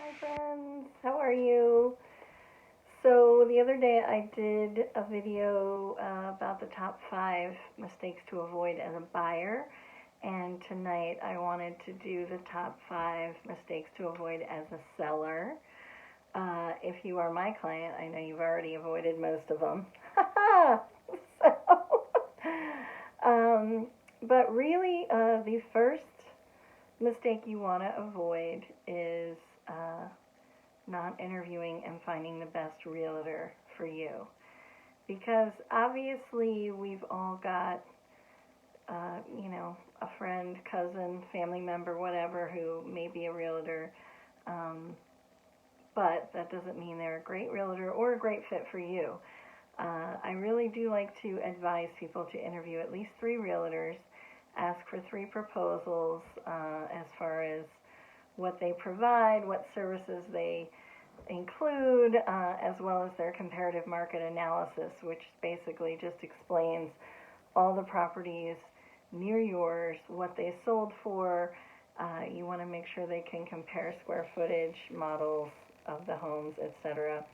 Hi friends, how are you? So the other day I did a video about the top 5 mistakes to avoid as a buyer, and tonight I wanted to do the top 5 mistakes to avoid as a seller. If you are my client, I know you've already avoided most of them. so, but really, the first mistake you want to avoid is not interviewing and finding the best realtor for you. Because obviously we've all got, a friend, cousin, family member, whatever, who may be a realtor, but that doesn't mean they're a great realtor or a great fit for you. I really do like to advise people to interview at least 3 realtors, ask for 3 proposals as far as what they provide, what services they include, as well as their comparative market analysis, which basically just explains all the properties near yours, what they sold for. You want to make sure they can compare square footage, models of the homes, etc.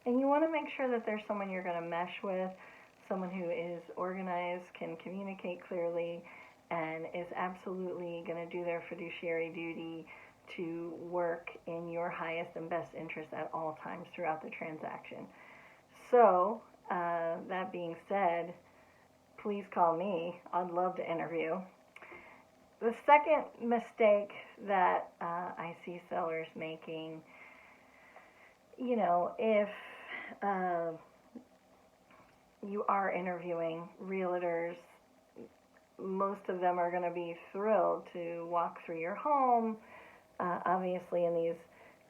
And you want to make sure that there's someone you're going to mesh with, someone who is organized, can communicate clearly, and is absolutely going to do their fiduciary duty to work in your highest and best interest at all times throughout the transaction. So, that being said, please call me. I'd love to interview. The second mistake that I see sellers making, if you are interviewing realtors, most of them are going to be thrilled to walk through your home. Obviously, in these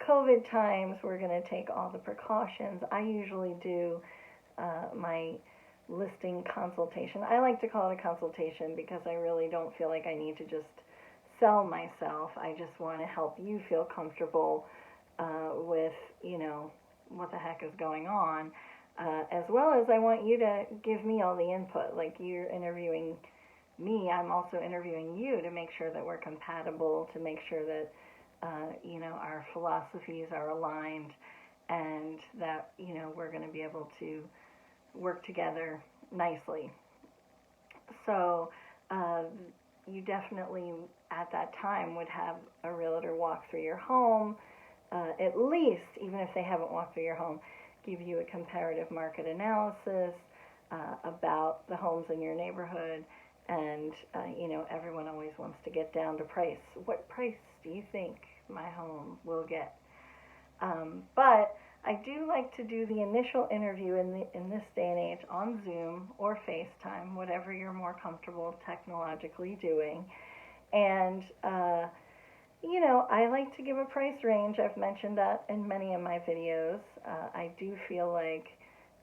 COVID times, we're going to take all the precautions. I usually do my listing consultation. I like to call it a consultation because I really don't feel like I need to just sell myself. I just want to help you feel comfortable with, what the heck is going on, as well as I want you to give me all the input. Like, you're interviewing me, I'm also interviewing you to make sure that we're compatible, to make sure that our philosophies are aligned, and that we're going to be able to work together nicely. So you definitely at that time would have a realtor walk through your home, at least, even if they haven't walked through your home, give you a comparative market analysis about the homes in your neighborhood. And everyone always wants to get down to price. What price do you think my home will get? But I do like to do the initial interview in this day and age on Zoom or FaceTime, whatever you're more comfortable technologically doing. And I like to give a price range. I've mentioned that in many of my videos. I do feel like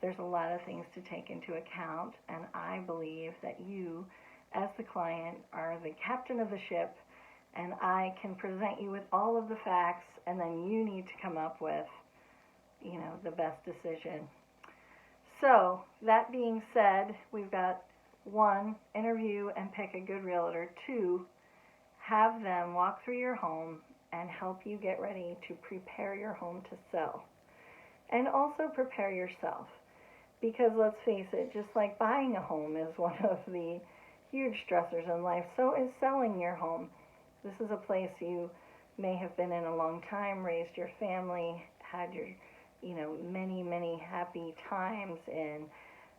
there's a lot of things to take into account, and I believe that you, as the client, are the captain of the ship, and I can present you with all of the facts, and then you need to come up with, the best decision. So, that being said, we've got 1, interview and pick a good realtor. 2, have them walk through your home and help you get ready to prepare your home to sell. And also prepare yourself. Because let's face it, just like buying a home is one of the huge stressors in life, so is selling your home. This is a place you may have been in a long time, raised your family, had your, many, many happy times in,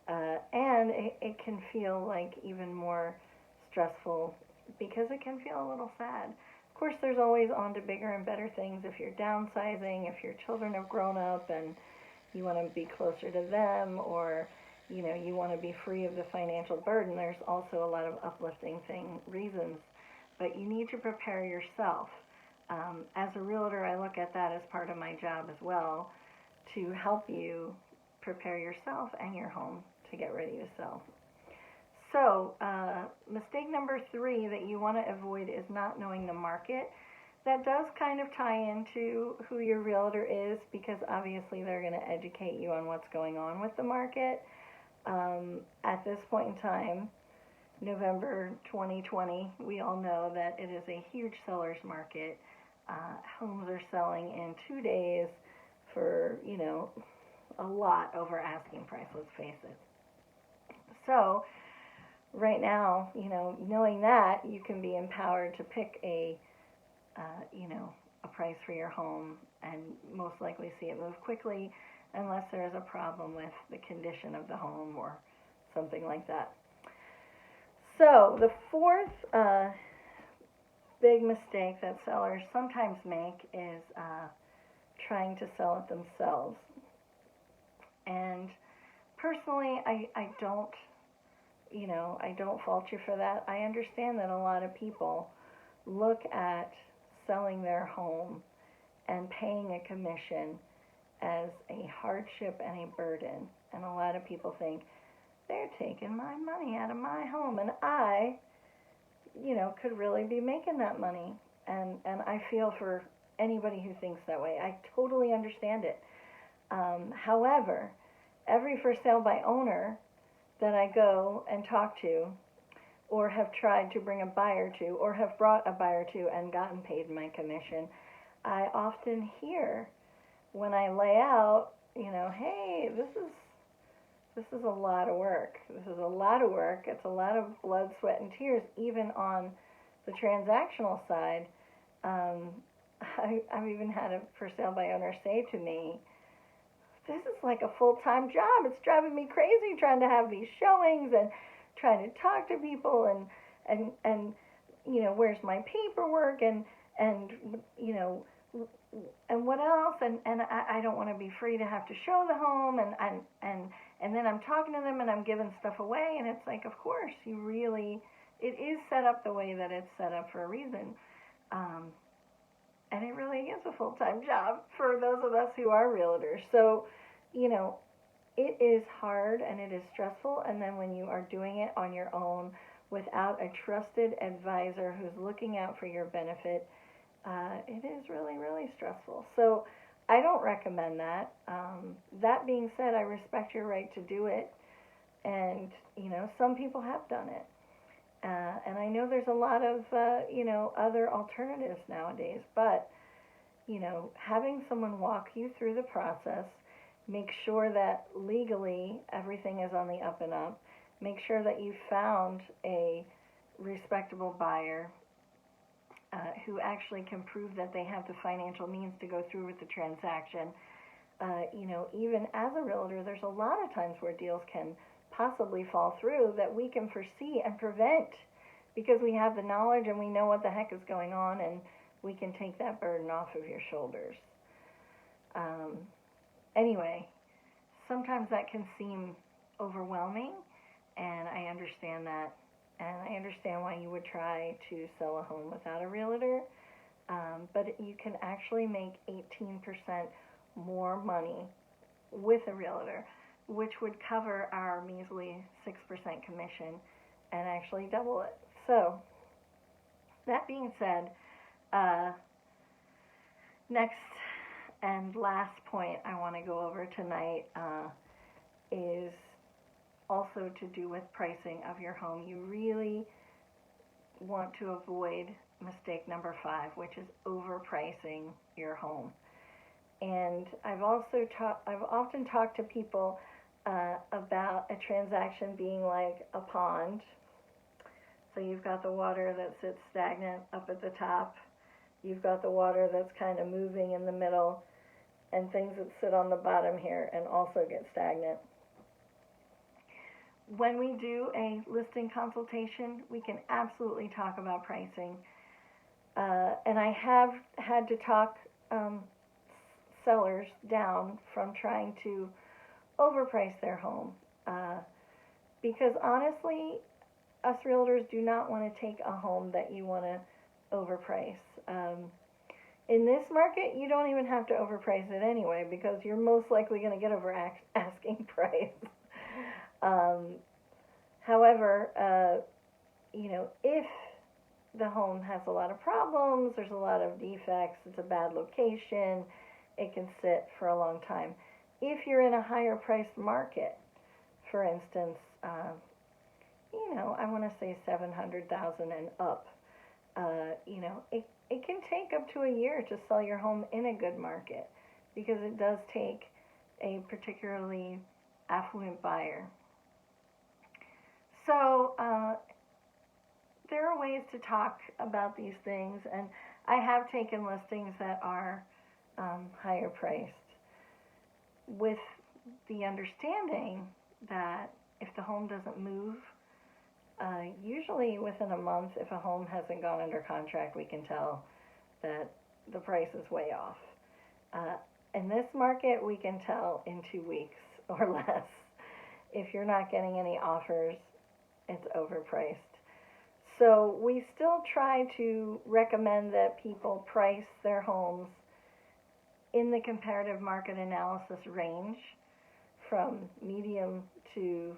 and it can feel like even more stressful because it can feel a little sad. Of course, there's always on to bigger and better things if you're downsizing, if your children have grown up and you want to be closer to them, or you want to be free of the financial burden. There's also a lot of uplifting reasons, but you need to prepare yourself. As a realtor, I look at that as part of my job as well, to help you prepare yourself and your home to get ready to sell. So, mistake number 3 that you want to avoid is not knowing the market. That does kind of tie into who your realtor is, because obviously they're going to educate you on what's going on with the market. At this point in time, November 2020, we all know that it is a huge seller's market. homes are selling in 2 days for, a lot over asking price, let's face it. So right now, knowing that, you can be empowered to pick a price for your home and most likely see it move quickly unless there is a problem with the condition of the home or something like that. So the fourth big mistake that sellers sometimes make is trying to sell it themselves. And personally, I don't fault you for that. I understand that a lot of people look at selling their home and paying a commission as a hardship and a burden. And a lot of people think, they're taking my money out of my home, and I, could really be making that money. And I feel for anybody who thinks that way. I totally understand it. However, every for sale by owner that I go and talk to, or have tried to bring a buyer to, or have brought a buyer to and gotten paid my commission, I often hear when I lay out, hey, this is a lot of work. This is a lot of work. It's a lot of blood, sweat, and tears, even on the transactional side. I've even had a for sale by owner say to me, this is like a full-time job. It's driving me crazy trying to have these showings and trying to talk to people and where's my paperwork and what else, and I don't want to be free to have to show the home, and then I'm talking to them and I'm giving stuff away, and it's like, of course, it is set up the way that it's set up for a reason, and it really is a full-time job for those of us who are realtors. So, it is hard and it is stressful, and then when you are doing it on your own without a trusted advisor who's looking out for your benefit, it is really, really stressful. So I don't recommend that. That being said, I respect your right to do it, and some people have done it, and I know there's a lot of other alternatives nowadays, but having someone walk you through the process, make sure that legally everything is on the up and up, make sure that you found a respectable buyer who actually can prove that they have the financial means to go through with the transaction. Even as a realtor, there's a lot of times where deals can possibly fall through that we can foresee and prevent because we have the knowledge and we know what the heck is going on, and we can take that burden off of your shoulders. Anyway, sometimes that can seem overwhelming, and I understand that. And I understand why you would try to sell a home without a realtor, but you can actually make 18% more money with a realtor, which would cover our measly 6% commission and actually double it. So, that being said, next and last point I want to go over tonight is also to do with pricing of your home. You really want to avoid mistake number 5, which is overpricing your home. And I've often talked to people about a transaction being like a pond. So you've got the water that sits stagnant up at the top. You've got the water that's kind of moving in the middle, and things that sit on the bottom here and also get stagnant. When we do a listing consultation, we can absolutely talk about pricing. And I have had to talk sellers down from trying to overprice their home. Because honestly, us realtors do not want to take a home that you want to overprice. In this market, you don't even have to overprice it anyway, because you're most likely going to get over asking price. However, if the home has a lot of problems, there's a lot of defects, it's a bad location, it can sit for a long time. If you're in a higher priced market, for instance, I want to say $700,000 and up, it can take up to a year to sell your home in a good market, because it does take a particularly affluent buyer. So there are ways to talk about these things, and I have taken listings that are higher priced, with the understanding that if the home doesn't move, usually within a month, if a home hasn't gone under contract, we can tell that the price is way off. In this market, we can tell in 2 weeks or less. If you're not getting any offers, it's overpriced. So we still try to recommend that people price their homes in the comparative market analysis range, from medium to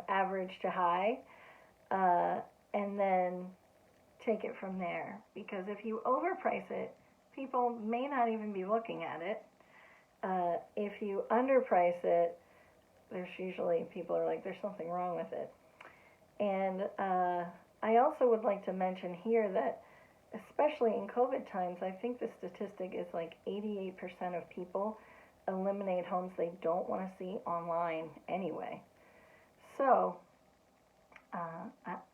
average to high, and then take it from there. Because if you overprice it, people may not even be looking at it. If you underprice it, there's usually people are like, there's something wrong with it. And I also would like to mention here that, especially in COVID times, I think the statistic is like 88% of people eliminate homes they don't want to see online anyway. So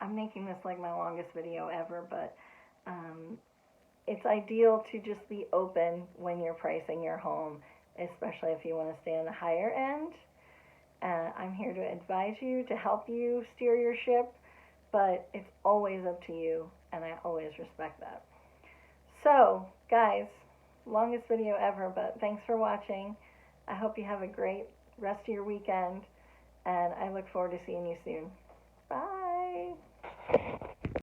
I'm making this like my longest video ever, but it's ideal to just be open when you're pricing your home, especially if you want to stay on the higher end. I'm here to advise you, to help you steer your ship, but it's always up to you, and I always respect that. So, guys, longest video ever, but thanks for watching. I hope you have a great rest of your weekend, and I look forward to seeing you soon. Bye!